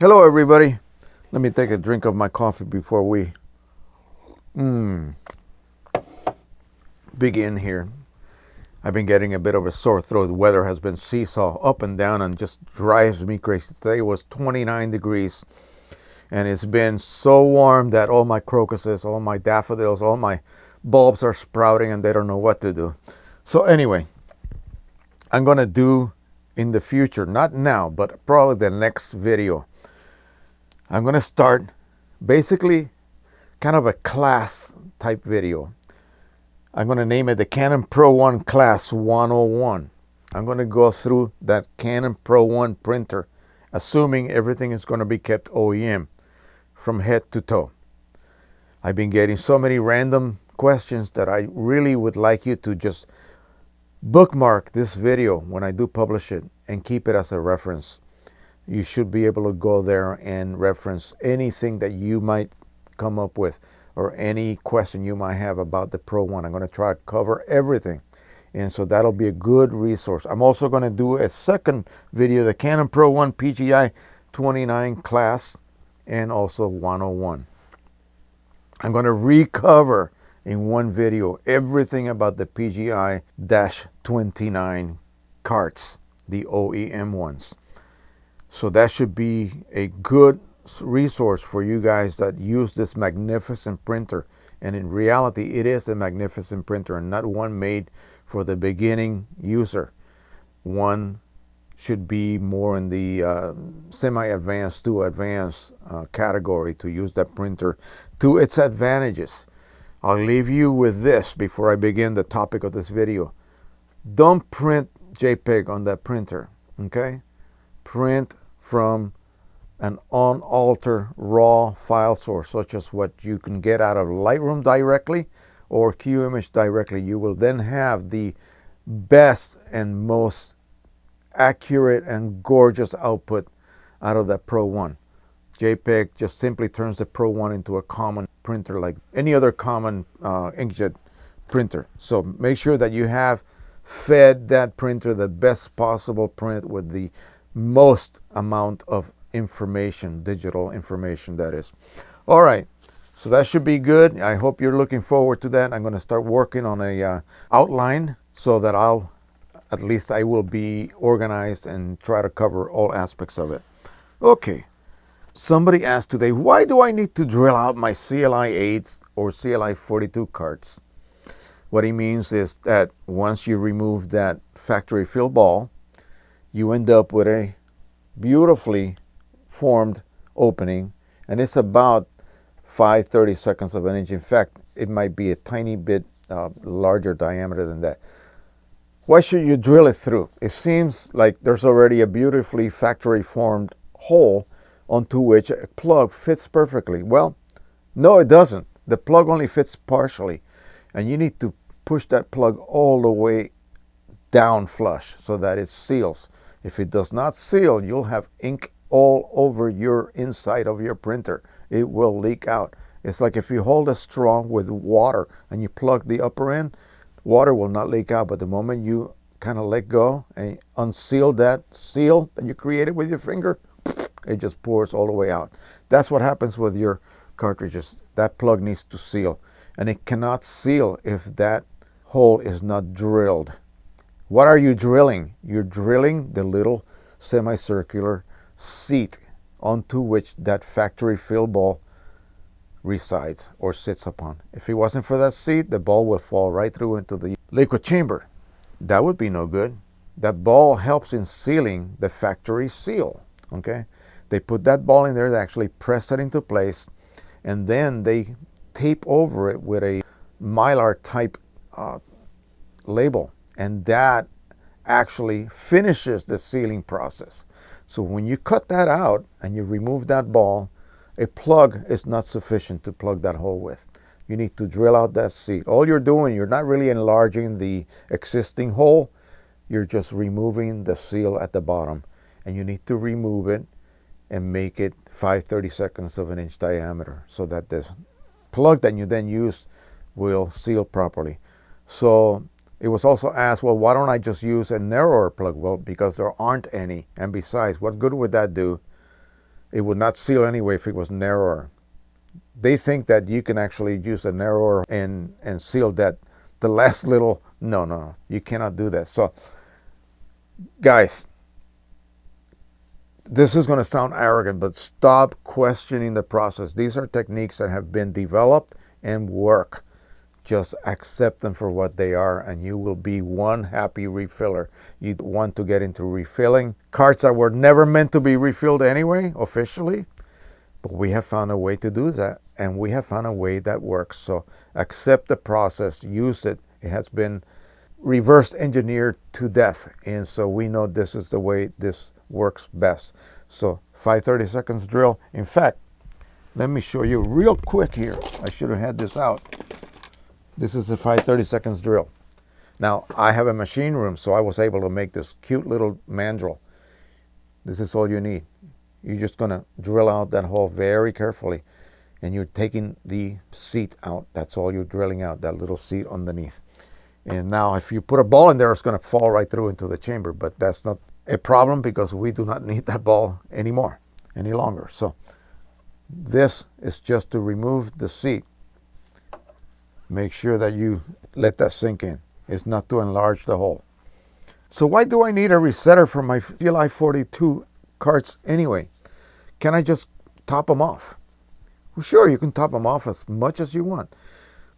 Hello, everybody. Let me take a drink of my coffee before we begin here. I've been getting a bit of a sore throat. The weather has been seesaw up and down and just drives me crazy. Today was 29 degrees and it's been so warm that all my crocuses, all my daffodils, all my bulbs are sprouting and they don't know what to do. So anyway, I'm going to do in the future, not now, but probably the next video, I'm going to start basically kind of a class type video. I'm going to name it the Canon Pro One Class 101. I'm going to go through that Canon Pro One printer, assuming everything is going to be kept OEM from head to toe. I've been getting so many random questions that I really would like you to just bookmark this video when I do publish it and keep it as a reference. You should be able to go there and reference anything that you might come up with or any question you might have about the Pro One. I'm going to try to cover everything, and so that'll be a good resource. I'm also going to do a second video, the Canon Pro One PGI 29 class and also 101. I'm going to recover in one video everything about the PGI-29 carts, the OEM ones. So that should be a good resource for you guys that use this magnificent printer. And in reality, it is a magnificent printer and not one made for the beginning user. One should be more in the semi-advanced to advanced category to use that printer to its advantages. I'll leave you with this before I begin the topic of this video. Don't print JPEG on that printer, okay? Print from an unaltered raw file source, such as what you can get out of Lightroom directly or QImage directly. You will then have the best and most accurate and gorgeous output out of that Pro One. JPEG just simply turns the Pro One into a common printer like any other common inkjet printer. So make sure that you have fed that printer the best possible print with the most amount of information, digital information that is. All right, so that should be good. I hope you're looking forward to that. I'm going to start working on a outline so that I will be organized and try to cover all aspects of it. Okay, somebody asked today, why do I need to drill out my CLI 8s or CLI 42 carts? What he means is that once you remove that factory fill ball, you end up with a beautifully formed opening, and it's about 5/32 of an inch. In fact, it might be a tiny bit larger diameter than that. Why should you drill it through? It seems like there's already a beautifully factory formed hole onto which a plug fits perfectly. Well, no, it doesn't. The plug only fits partially, and you need to push that plug all the way down flush so that it seals. If it does not seal, you'll have ink all over your inside of your printer. It will leak out. It's like if you hold a straw with water and you plug the upper end, water will not leak out, but the moment you kind of let go and unseal that seal that you created with your finger, it just pours all the way out. That's what happens with your cartridges. That plug needs to seal, and it cannot seal if that hole is not drilled. What are you drilling? You're drilling the little semicircular seat onto which that factory fill ball resides or sits upon. If it wasn't for that seat, the ball will fall right through into the liquid chamber. That would be no good. That ball helps in sealing the factory seal, okay? They put that ball in there, they actually press it into place, and then they tape over it with a Mylar type label. And that actually finishes the sealing process. So when you cut that out and you remove that ball, a plug is not sufficient to plug that hole with. You need to drill out that seat. All you're doing, you're not really enlarging the existing hole. You're just removing the seal at the bottom. And you need to remove it and make it 5/32 of an inch diameter so that the plug that you then use will seal properly. So it was also asked, well, why don't I just use a narrower plug? Well, because there aren't any. And besides, what good would that do? it would not seal anyway if it was narrower. They think that you can actually use a narrower and seal that the last little. No, you cannot do that. So guys, this is going to sound arrogant, but stop questioning the process. These are techniques that have been developed and work. Just accept them for what they are, and you will be one happy refiller. You want to get into refilling carts that were never meant to be refilled anyway, officially. But we have found a way to do that, and we have found a way that works. So accept the process, use it. It has been reverse engineered to death, and so we know this is the way this works best. So 5 30-second drill. In fact, let me show you real quick here. I should have had this out. This is the 5 30-second drill. Now, I have a machine room, so I was able to make this cute little mandrel. This is all you need. You're just going to drill out that hole very carefully, and you're taking the seat out. That's all you're drilling out, that little seat underneath. And now if you put a ball in there, it's going to fall right through into the chamber, but that's not a problem because we do not need that ball anymore, any longer. So this is just to remove the seat. Make sure that you let that sink in. It's not to enlarge the hole. So why do I need a resetter for my CLI 42 carts anyway? Can I just top them off? Well, sure, you can top them off as much as you want.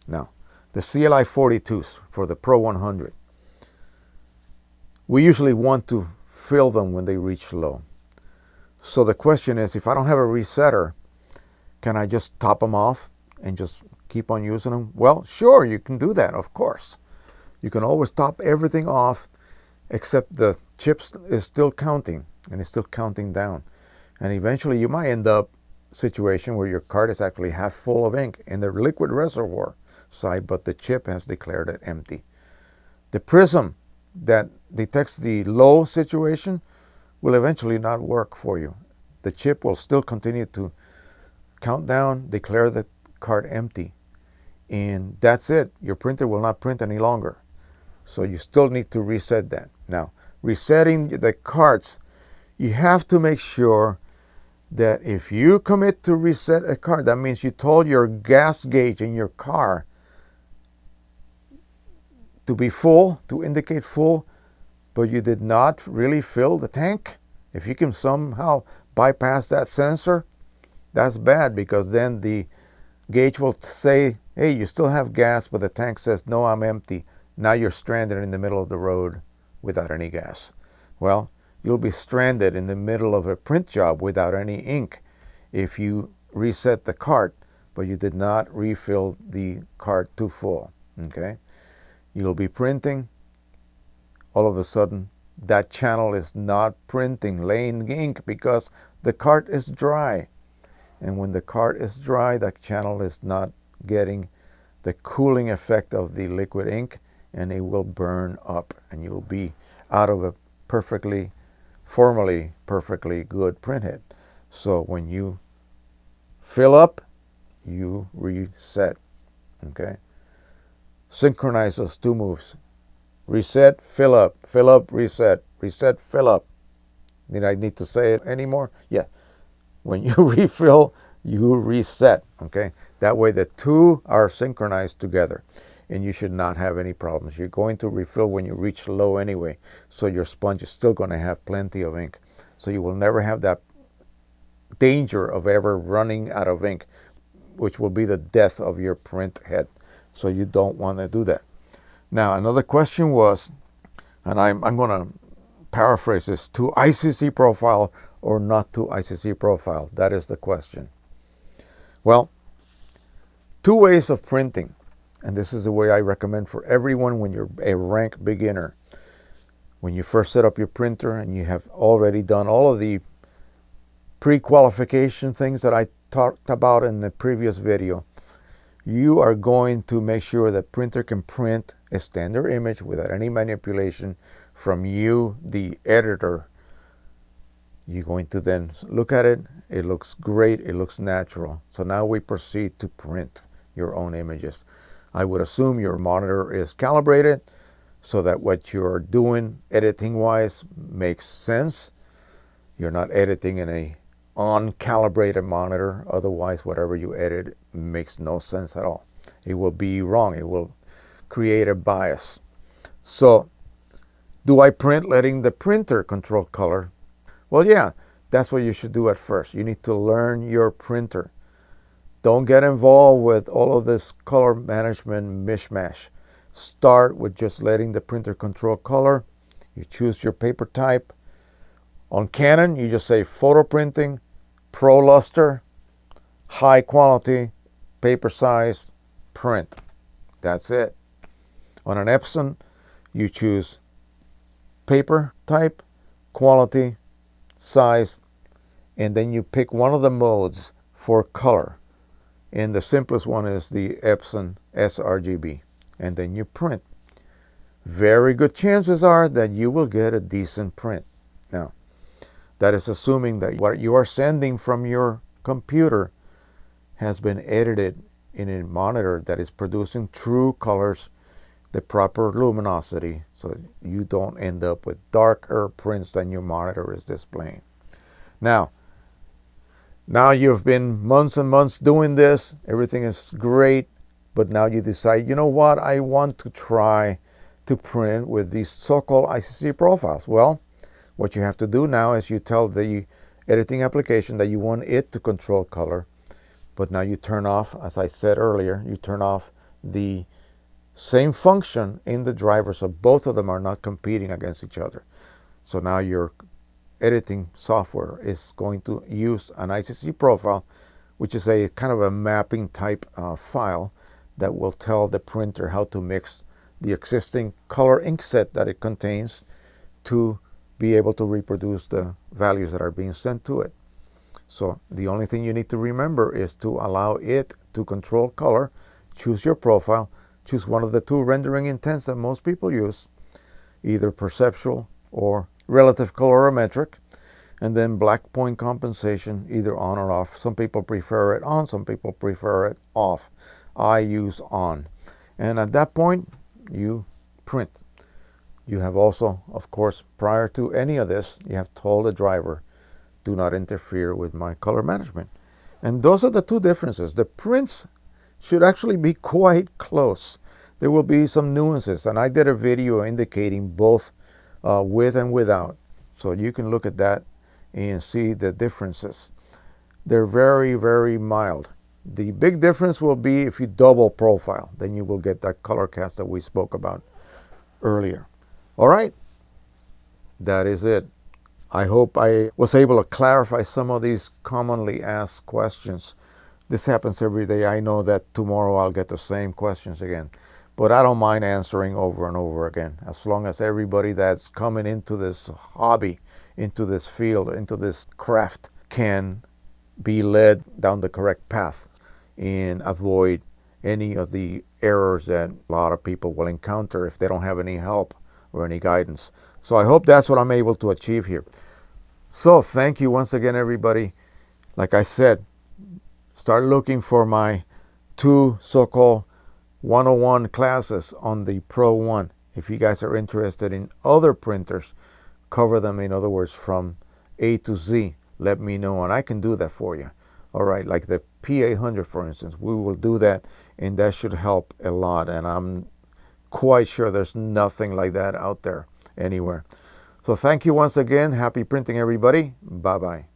Now, the CLI 42s for the Pro 100, we usually want to fill them when they reach low. So the question is, if I don't have a resetter, can I just top them off and just keep on using them? Well, sure, you can do that, of course. You can always top everything off except the chips is still counting, and it's still counting down. And eventually you might end up situation where your cart is actually half full of ink in the liquid reservoir side, but the chip has declared it empty. The prism that detects the low situation will eventually not work for you. The chip will still continue to count down, declare the cart empty, and that's it. Your printer will not print any longer. So you still need to reset that. Now, resetting the carts, you have to make sure that if you commit to reset a cart, that means you told your gas gauge in your car to be full, to indicate full, but you did not really fill the tank. If you can somehow bypass that sensor, that's bad, because then the gauge will say, hey, you still have gas, but the tank says, no, I'm empty. Now you're stranded in the middle of the road without any gas. Well, you'll be stranded in the middle of a print job without any ink if you reset the cart, but you did not refill the cart to full, okay? You'll be printing. All of a sudden, that channel is not printing, laying ink, because the cart is dry. And when the cart is dry, that channel is not getting the cooling effect of the liquid ink, and it will burn up, and you'll be out of a formally perfectly good printhead. So when you fill up, you reset, okay? Synchronize those two moves. Reset, fill up, reset, reset, fill up. Did I need to say it anymore? Yeah. When you refill, you reset, okay? That way the two are synchronized together, and you should not have any problems. You're going to refill when you reach low anyway, so your sponge is still going to have plenty of ink. So you will never have that danger of ever running out of ink, which will be the death of your print head. So you don't want to do that. Now, another question was, and I'm going to paraphrase this, to ICC profile or not to ICC profile? That is the question. Well, two ways of printing, and this is the way I recommend for everyone when you're a rank beginner. When you first set up your printer and you have already done all of the pre-qualification things that I talked about in the previous video, you are going to make sure that printer can print a standard image without any manipulation from you, the editor. You're going to then look at it. It looks great. It looks natural. So now we proceed to print your own images. I would assume your monitor is calibrated so that what you're doing editing-wise makes sense. You're not editing in a uncalibrated monitor. Otherwise, whatever you edit makes no sense at all. It will be wrong. It will create a bias. So, do I print letting the printer control color? Well, yeah, that's what you should do at first. You need to learn your printer. Don't get involved with all of this color management mishmash. Start with just letting the printer control color. You choose your paper type. On Canon, you just say photo printing, pro luster, high quality, paper size, print. That's it. On an Epson, you choose paper type, quality, size, and then you pick one of the modes for color. And the simplest one is the Epson sRGB. And then you print. Very good chances are that you will get a decent print. Now, that is assuming that what you are sending from your computer has been edited in a monitor that is producing true colors, the proper luminosity, so you don't end up with darker prints than your monitor is displaying. Now you've been months and months doing this, everything is great, but now you decide, you know what, I want to try to print with these so-called ICC profiles. Well, what you have to do now is you tell the editing application that you want it to control color, but now you turn off, as I said earlier, you turn off the same function in the driver, so both of them are not competing against each other. So now your editing software is going to use an ICC profile, which is a kind of a mapping type file that will tell the printer how to mix the existing color ink set that it contains to be able to reproduce the values that are being sent to it. So the only thing you need to remember is to allow it to control color, choose your profile, choose one of the two rendering intents that most people use, either perceptual or relative colorimetric, and then black point compensation, either on or off. Some people prefer it on, some people prefer it off. I use on. And at that point, you print. You have also, of course, prior to any of this, you have told the driver, do not interfere with my color management. And those are the two differences. The prints should actually be quite close. There will be some nuances, and I did a video indicating both with and without. So you can look at that and see the differences. They're very, very mild. The big difference will be if you double profile, then you will get that color cast that we spoke about earlier. All right, that is it. I hope I was able to clarify some of these commonly asked questions. This happens every day. I know that tomorrow I'll get the same questions again, but I don't mind answering over and over again, as long as everybody that's coming into this hobby, into this field, into this craft can be led down the correct path and avoid any of the errors that a lot of people will encounter if they don't have any help or any guidance. So I hope that's what I'm able to achieve here. So thank you once again, everybody. Like I said, start looking for my two so-called 101 classes on the Pro 1. If you guys are interested in other printers, cover them, in other words, from A to Z, let me know and I can do that for you. All right, like the P800, for instance, we will do that, and that should help a lot. And I'm quite sure there's nothing like that out there anywhere. So thank you once again. Happy printing, everybody. Bye-bye.